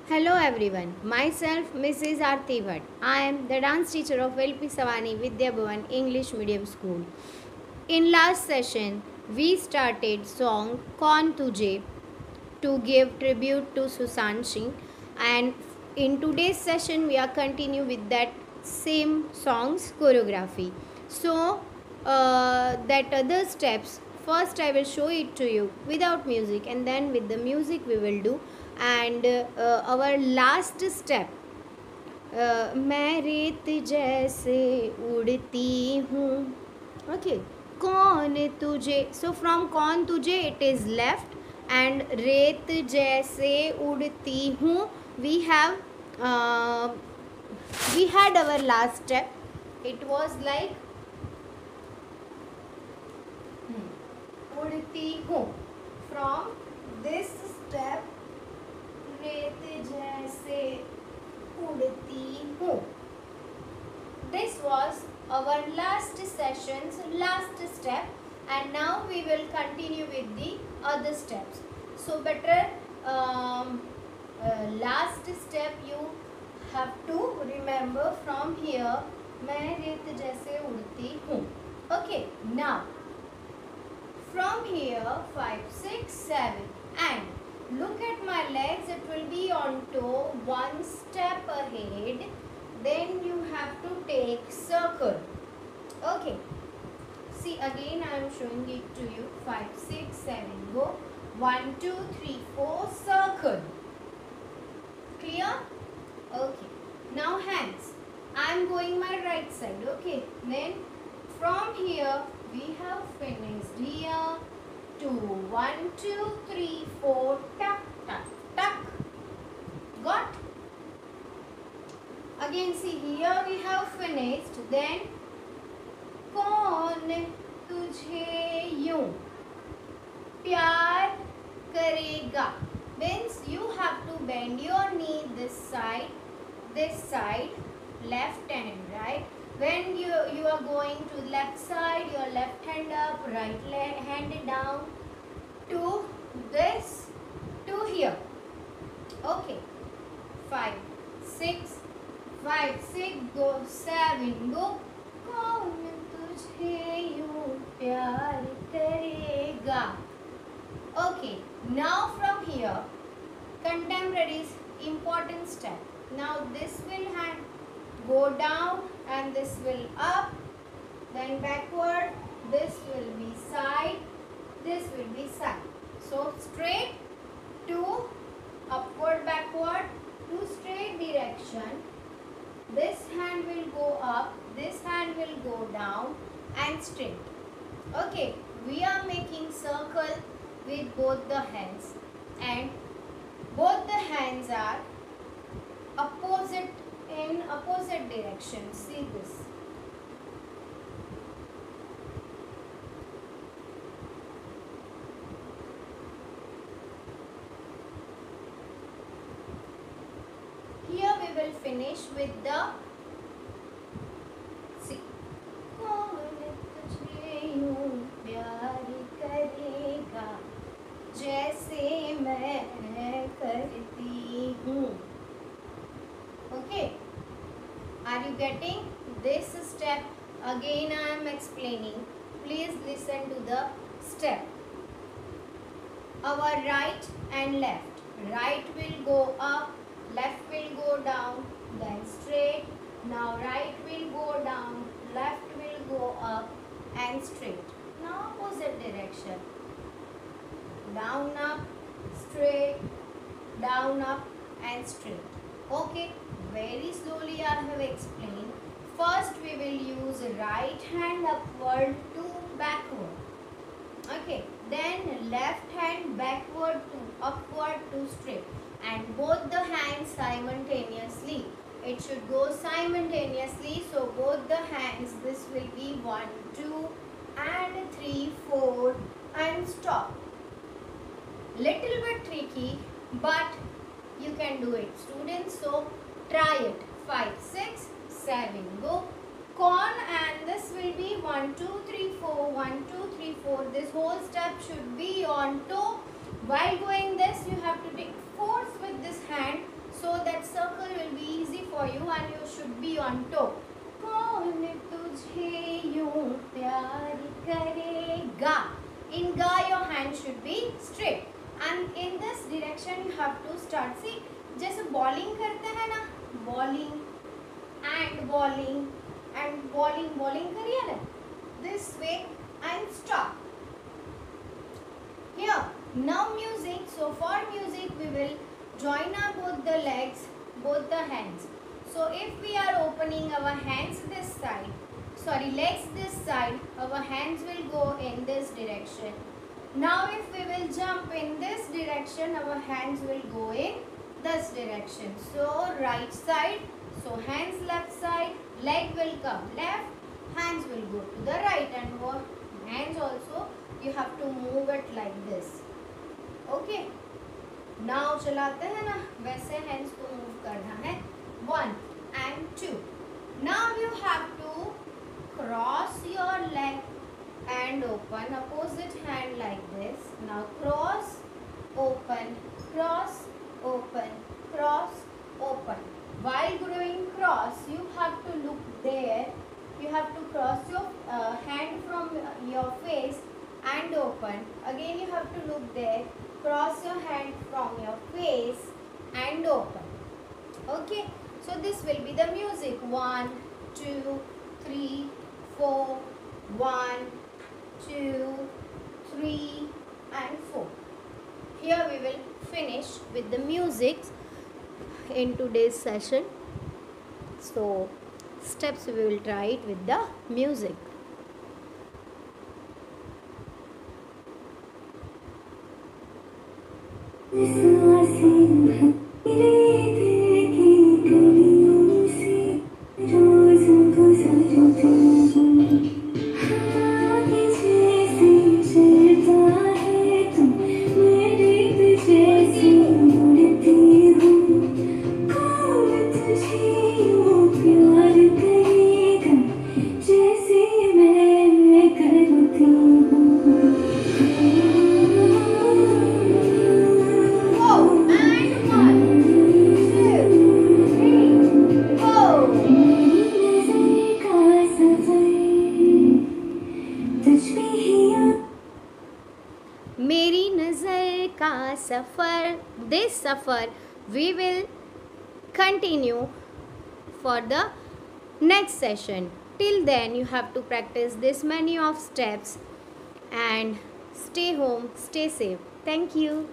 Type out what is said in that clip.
Hello everyone, myself Mrs. Aarti Bhatt. I am the dance teacher of LP Savani Vidya Bhavan English Medium School. In last session, we started song Kaun Tujhe to give tribute to Sushant Singh, and in today's session we are continue with that same song's choreography. So that other steps, first I will show it to you without music, and then with the music we will do. And our last step, मैं रेत जैसे उड़ती हूँ. Okay, कौन तुझे, so from कौन तुझे it is left, and रेत जैसे उड़ती हूँ uh, we had our last step. It was like उड़ती हूँ. From this step, रेत जैसे उड़ती हूँ. This was our last session's last step, and now we will continue with the other steps. So better last step you have to remember from here. मैं रेत जैसे उड़ती हूँ. Okay, now from here 5, 6, 7, and look at my legs. It will be on toe, one step ahead. Then you have to take circle. Okay, see again I am showing it to you. 5, 6, 7, go. 1, 2, 3, 4, circle. Clear? Okay, now hands. I am going my right side. Okay, then from here we have finished here. 2, 1, 2, 3, 4, tuck, tuck, tuck. Got? Again see, here we have finished. Then कौन तुझे यूं प्यार करेगा. Means you have to bend your knee this side, left and right. When you are going to left side, your left hand up, right hand down to this, to here. Okay, 5, 6, 5, 6, go. 7, go. कौन तुझे यूं प्यार करेगा. Okay, now from here, contemporaries important step. Now this will hand go down and this will up, then backward. This will be side, this will be side. So straight to upward, backward to straight direction. This hand will go up, this hand will go down and straight. Okay, we are making circle with both the hands, and both the hands are opposite, in opposite direction. See this. Here we will finish with the, see, कौन तुझे यूं प्यार करेगा जैसे मैं करती हूँ. Okay, are you getting this step? Again I am explaining. Please listen to the step. Our right and left. Right will go up, left will go down, then straight. Now right will go down, left will go up and straight. Now opposite direction. Down, up, straight, down, up and straight. Okay, very slowly I have explained. First we will use right hand upward to backward. Okay, then left hand backward to upward to straight, and both the hands simultaneously. It should go simultaneously, so both the hands, this will be 1, 2 and 3, 4 and stop. Little bit tricky, but you can do it, students. So try it. 5, 6, 7, go. Con, and this will be 1, 2, 3, 4, 1, 2, 3, 4. This whole step should be on toe. While going this, you have to take force with this hand. So In ga your hand should be straight. And in this direction you have to start. See, जैसे bowling करते हैं ना, bowling and bowling and bowling, bowling करिए ना, this way and stop. Here, now music. So for music we will join our both the legs, both the hands. So if we are opening our hands this side, sorry, legs this side, our hands will go in this direction. Now if we will jump in this direction, our hands will go in this direction. So right side, so hands left side, leg will come left, hands will go to the right, and hands also you have to move it like this. Okay. Now चलाते हैं ना, वैसे hands को move करना है. 1 and 2. Now you have to cross your leg and open opposite hand like this. Now cross, open, cross, open, cross, open. While doing cross, you have to look there. You have to cross your hand from your face and open. Again you have to look there. Cross your hand from your face and open. Okay. So this will be the music. 1, 2, 3, 4. 1, 2, 3 and 4. Here we will finish with the music in today's session. So steps we will try it with the music. मेरी नज़र का सफ़र, this suffer we will continue for the next session. Till then you have to practice this many of steps and stay home, stay safe. Thank you.